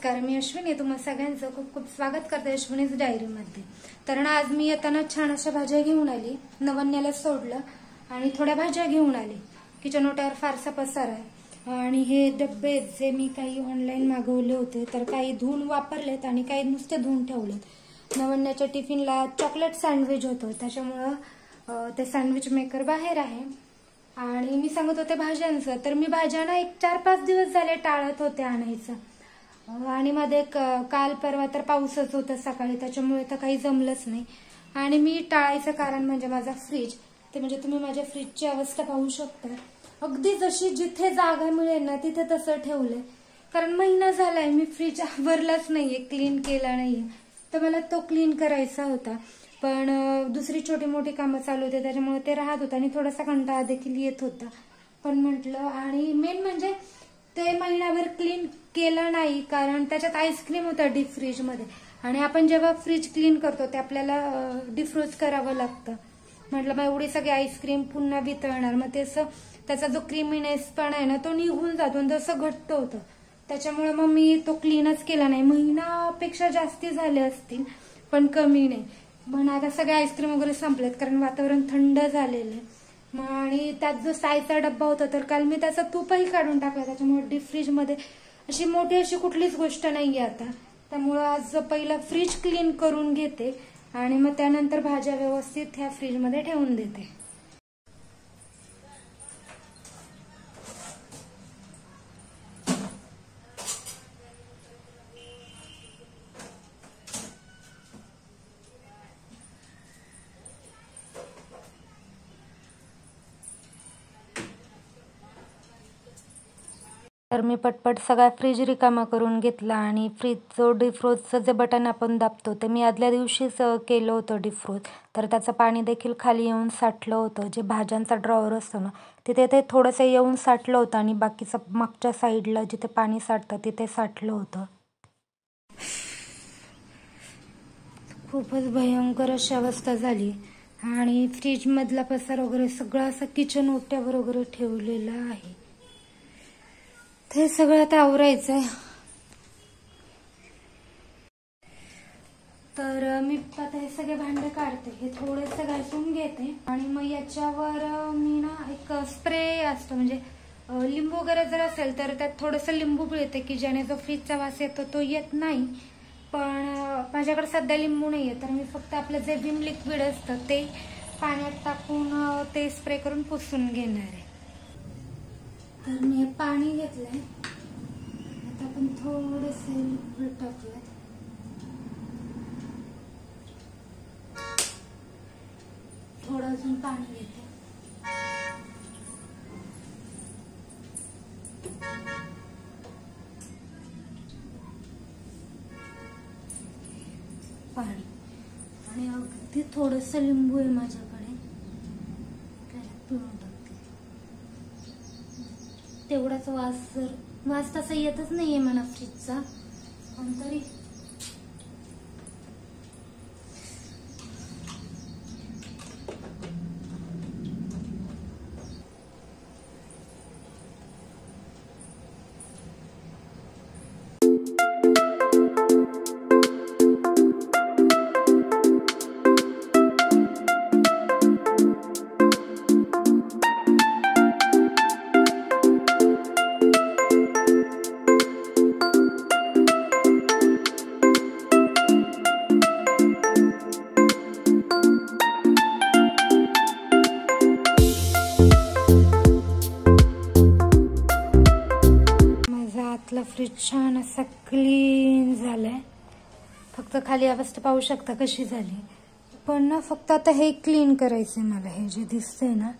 नमस्कार, मी अश्विनी. तुम्हा सगळ्यांचं खूप खूप स्वागत करते अश्विनीज डायरीमध्ये. तर ना आज मी येताना छान अशा भाज्या घेऊन आली, नवन्याला सोडलं आणि थोड्या भाज्या घेऊन आली. किचन ओट्यावर फारसा पसार आहे आणि हे डब्बे जे मी काही ऑनलाईन मागवले होते तर काही धुवून वापरलेत आणि काही नुसते धुवून ठेवलेत. नवन्याच्या टिफिनला चॉकलेट सँडविच होतं, त्याच्यामुळं ते सँडविच मेकर बाहेर आहे. आणि मी सांगत होते भाज्यांचं, तर मी भाज्या ना 4-5 दिवस झाले टाळत होते आणायचं. आणि मध्ये काल परवा तर पाऊसच होता सकाळी, त्याच्यामुळे तर काही जमलंच नाही. आणि मी टाळायचं कारण म्हणजे माझा फ्रीज, ते म्हणजे तुम्ही माझ्या फ्रीजची अवस्था पाहू शकता. अगदी जशी जिथे जागा मिळेल ना तिथे तसं ठेवलंय. कारण महिना झालाय मी फ्रीज आवरलाच नाहीये, क्लीन केला नाहीये. तर मला तो क्लीन करायचा होता, पण दुसरी छोटी मोठी कामं चालू होते त्याच्यामुळे ते राहत होतं आणि थोडासा कंटाळा देखील येत होता. पण म्हटलं, आणि मेन म्हणजे ते महिनाभर क्लीन केलं नाही कारण त्याच्यात आईस्क्रीम होता डीप फ्रीज मध्ये. आणि आपण जेव्हा फ्रीज क्लीन करतो ते आपल्याला डिफ्रोज करावं लागतं. म्हटलं मग एवढी सगळी आईस्क्रीम पुन्हा वितळणार, मग त्याचा जो क्रीमीनेस पण आहे ना तो निघून जातो आणि तसं घट्ट होतं. त्याच्यामुळे मग मी तो क्लीनच केला नाही. महिनापेक्षा जास्ती झाले असतील पण कमी नाही. पण आता सगळे आईस्क्रीम वगैरे संपलेत कारण वातावरण थंड झालेलं आहे. आणि त्यात जो सायचा डब्बा होता तर काल मी त्याचा तूपही काढून टाकला. त्याच्यामुळे डीप फ्रीज मध्ये अशी मोठी अशी कुठलीच गोष्ट नाहीये आता. त्यामुळे आज पहिला फ्रीज क्लीन करून घेते आणि मग त्यानंतर भाज्या व्यवस्थित ह्या फ्रीज मध्ये ठेवून देते. तर मी पटपट सगळा फ्रीज रिकामा करून घेतला आणि फ्रीजचं डिफ्रोजचं जे बटन आपण दाबतो ते मी आदल्या दिवशीच केलं होतं डिफ्रोज. तर त्याचं पाणी देखील खाली येऊन साठलं होतं. जे भाज्यांचा ड्रॉवर असतो ना तिथे ते थोडंसं येऊन साठलं होतं आणि बाकीचं मागच्या साईडला जिथे पाणी साठतं तिथे साठलं होतं. खूपच भयंकर अशी अवस्था झाली. आणि फ्रीज मधला पसार वगैरे सगळं असं किचन ओट्यावर वगैरे ठेवलेला आहे. ते सगळं आता आवरायचंय. तर मी आता हे सगळे भांडे काढते, हे थोडेसे घासून घेते आणि मग याच्यावर मी ना एक स्प्रे असतो, म्हणजे लिंबू वगैरे जर असेल तर त्यात थोडंसं लिंबू पिळते की ज्याने जो फ्रीजचा वास येतो तो येत नाही. पण माझ्याकडे सध्या लिंबू नाहीये तर मी फक्त आपलं जे विम लिक्विड असतं ते पाण्यात टाकून ते स्प्रे करून पुसून घेणार आहे. तर मी हे पाणी घेतलंय, आता आपण थोडेसे लिक्विड टाकूया. थोडं अजून पाणी घेते. पाणी आणि अगदी थोडंसं लिंबू आहे माझ्याकडे, पिळून टाकते. तेवढाच वास तसा येतच नाहीये मला फ्रीजचा, पण तरी फ्रीज छान असा क्लीन झालाय. फक्त खाली अवस्था पाहू शकता कशी झाली. पण ना फक्त आता हे क्लीन करायचंय मला. हे जे दिसतंय ना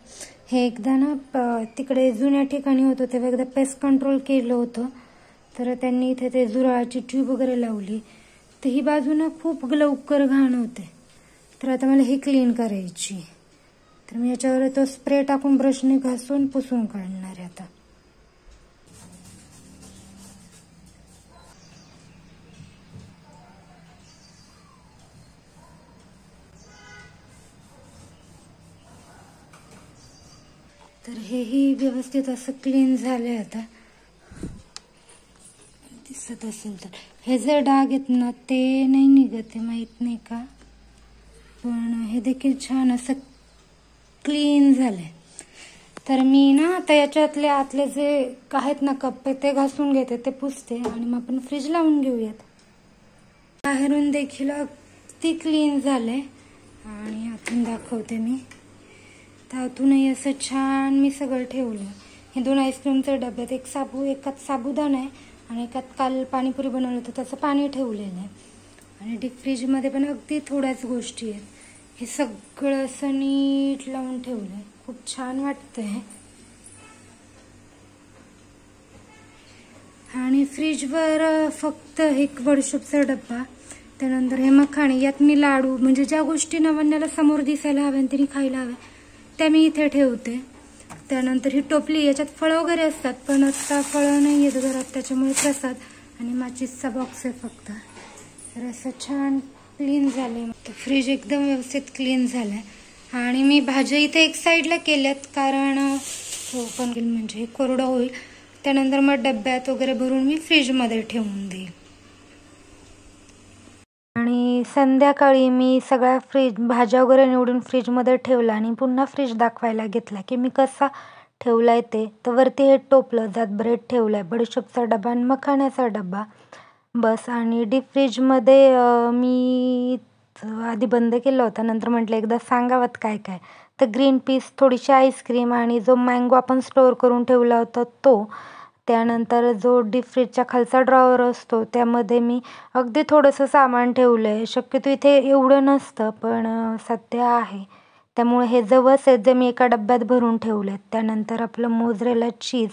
हे एकदा ना तिकडे जुन्या ठिकाणी होतं तेव्हा एकदा पेस्ट कंट्रोल केलं होतं, तर त्यांनी इथे ते जुराळाची ट्यूब वगैरे लावली. तर ही बाजू ना खूप लवकर घाण होते. तर आता मला ही क्लीन करायची. तर मी याच्यावर तो स्प्रे टाकून ब्रशने घासून पुसून काढणार आहे आता. तर हेही व्यवस्थित असं क्लीन झालंय आता. दिसत असेल तर हे जे डाग आहेत ना ते नाही निघत, माहित नाही का, पण हे देखील छान असं क्लीन झालंय. तर मी ना आता याच्यातले आतले जे आहेत ना कप्पे ते घासून घेते, ते पुसते आणि मग आपण फ्रीज लावून घेऊयात. बाहेरून देखील अगदी क्लीन झालंय आणि आतून दाखवते मी. तर आतूनही असं छान मी सगळं ठेवलं. हे 2 आईस्क्रीमचे डब्यात एकात साबुदाणा आहे आणि एकात काल पाणीपुरी बनवलं होतं त्याचं पाणी ठेवलेलं आहे. आणि डीप फ्रीजमध्ये पण अगदी थोड्याच गोष्टी आहेत. हे सगळं असं नीट लावून ठेवलंय, खूप छान वाटतंय. आणि फ्रीजवर फक्त एक बडीशोपचा डब्बा, त्यानंतर हे मखाणे, यात मी लाडू म्हणजे ज्या गोष्टी नवन्याला समोर दिसायला हव्या आणि तिने खायला हव्या त्या मी इथे ठेवते. त्यानंतर ही टोपली, याच्यात फळं वगैरे असतात पण आता फळं नाही आहेत घरात, त्याच्यामुळे प्रसाद आणि माचीसचा बॉक्स आहे फक्त. तर असं छान क्लीन झालंय. फ्रीज एकदम व्यवस्थित क्लीन झालंय. आणि मी भाज्या इथे एक साईडला केल्यात कारण ओपन केलं म्हणजे हे कोरडं होईल. त्यानंतर मग डब्यात वगैरे भरून मी फ्रीजमध्ये ठेवून देईल. आणि संध्याकाळी मी सगळ्या भाज्या वगैरे निवडून फ्रीजमध्ये ठेवला आणि पुन्हा फ्रीज दाखवायला घेतला की मी कसा ठेवलाय ते. तर वरती हे टोपलं ज्यात ब्रेड ठेवलाय, बडीशोपचा डबा आणि मखाण्याचा डबा बस. आणि डीप फ्रीजमध्ये मी आधी बंद केलं होतं, नंतर म्हटलं एकदा सांगावत काय काय. तर ग्रीन पीस, थोडीशी आईस्क्रीम आणि जो मँगो आपण स्टोअर करून ठेवला होता तो. त्यानंतर जो डीप फ्रीजच्या खालचा ड्रॉवर असतो त्यामध्ये मी अगदी थोडंसं सामान ठेवलंय. शक्यतो इथे एवढं नसतं पण सध्या आहे, त्यामुळे हे जवस आहेत जे मी एका डब्यात भरून ठेवलेत. त्यानंतर आपलं मोझरेला चीज,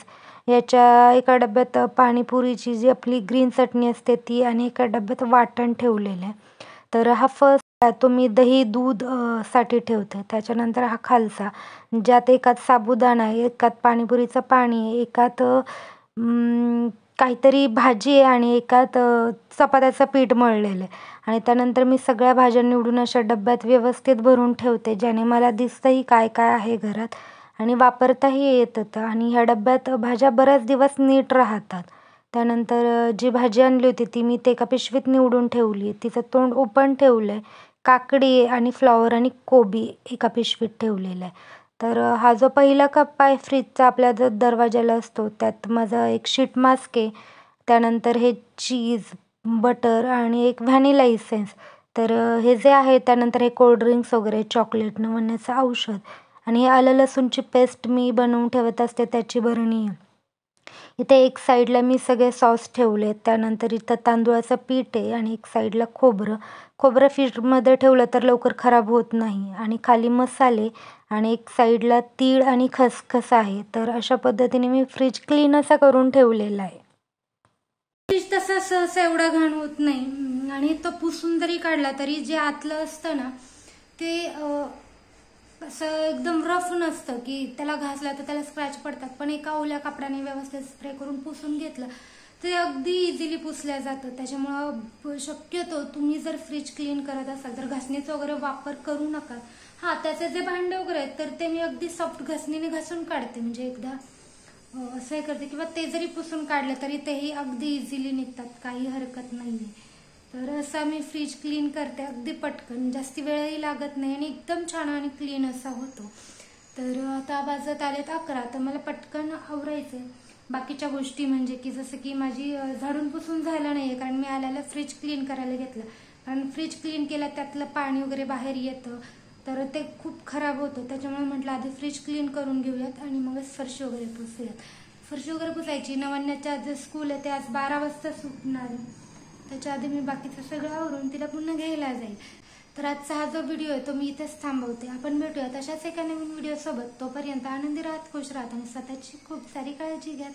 याच्या एका डब्यात पाणीपुरीची जी आपली ग्रीन चटणी असते ती आणि एका डब्यात वाटण ठेवलेलं आहे. तर हा फर्स्ट तो मी दही दूध साठी ठेवते. त्याच्यानंतर हा खालचा ज्यात एकात साबुदाणा आहे, एकात पाणीपुरीचं पाणी आहे, एकात काहीतरी भाजी आहे आणि एकात चपात्याचं पीठ मळलेलं आहे. आणि त्यानंतर मी सगळ्या भाज्या निवडून अशा डब्यात व्यवस्थित भरून ठेवते ज्याने मला दिसतंही काय काय आहे घरात आणि वापरताही येतं. आणि ह्या डब्यात भाज्या बऱ्याच दिवस नीट राहतात. त्यानंतर जी भाजी आणली होती ती मी ते एका पिशवीत निवडून ठेवली, तिचं तोंड ओपन ठेवलं आहे. काकडी आणि फ्लॉवर आणि कोबी एका पिशवीत ठेवलेला आहे. तर हा जो पहिला कप्पा आहे फ्रीजचा आपल्या जो दरवाजाला असतो त्यात माझा एक शीट मास्क आहे. त्यानंतर हे चीज, बटर आणि एक व्हॅनिला इसेन्स. तर हे जे आहे, त्यानंतर हे कोल्ड्रिंक्स वगैरे, चॉकलेट, नवण्याचं औषध आणि हे आलं लसूणची पेस्ट मी बनवून ठेवत असते त्याची बरणी आहे. इथे एक साईडला मी सगळे सॉस ठेवले. त्यानंतर इथं तांदूळाचं पीठ आहे आणि एक साईडला खोबरं फ्रीजमध्ये ठेवलं तर लवकर खराब होत नाही. आणि खाली मसाले आणि एक साईडला तीळ आणि खसखस आहे. तर अशा पद्धतीने मी फ्रीज क्लीन असा करून ठेवलेला आहे. फ्रीज तसा सहसा एवढा घाण होत नाही आणि तो पुसून जरी काढला तरी जे आतलं असतं ना ते असं एकदम रफ नसतं की त्याला घासला तर त्याला स्क्रॅच पडतात. पण एका ओल्या कपड्याने व्यवस्थित स्प्रे करून पुसून घेतलं ते अगदी इझिली पुसल्या जातं. त्याच्यामुळं शक्यतो तुम्ही जर फ्रीज क्लीन करत असाल तर घासणीचा वगैरे वापर करू नका. हा, त्याचे जे भांडे वगैरे आहेत तर ते मी अगदी सॉफ्ट घासणीने घासून काढते, म्हणजे एकदा असं हे करते. किंवा ते जरी पुसून काढलं तरी तेही अगदी इझिली निघतात, काही हरकत नाहीये. तर असं मी फ्रीज क्लीन करते अगदी पटकन, जास्ती वेळही लागत नाही आणि एकदम छान आणि क्लीन असा होतो. तर आता वाजत आलेत 11, तर मला पटकन आवरायचंय बाकीच्या गोष्टी, म्हणजे की जसं की माझी झाडून पुसून झालं नाहीये कारण मी आल्याला फ्रीज क्लीन करायला घेतलं. कारण फ्रीज क्लीन केलं त्यातलं पाणी वगैरे बाहेर येतं तर ते खूप खराब होतं. त्याच्यामुळे म्हटलं आधी फ्रीज क्लीन करून घेऊयात आणि मगच फरशी वगैरे पुसूयात. फरशी वगैरे पुसायची, नवन्याच्या जे स्कूल आहे ते आज 12 वाजता सुटणार आहे, त्याच्या आधी मी बाकीचं सगळं आवरून तिला पुन्हा घ्यायला जाईल. तर आजचा हा जो व्हिडिओ आहे तो मी इथेच थांबवते. आपण भेटूया तशाच एका नवीन व्हिडिओ सोबत. तोपर्यंत आनंदी राहत, खुश राहत आणि स्वतःची खूप सारी काळजी घ्या.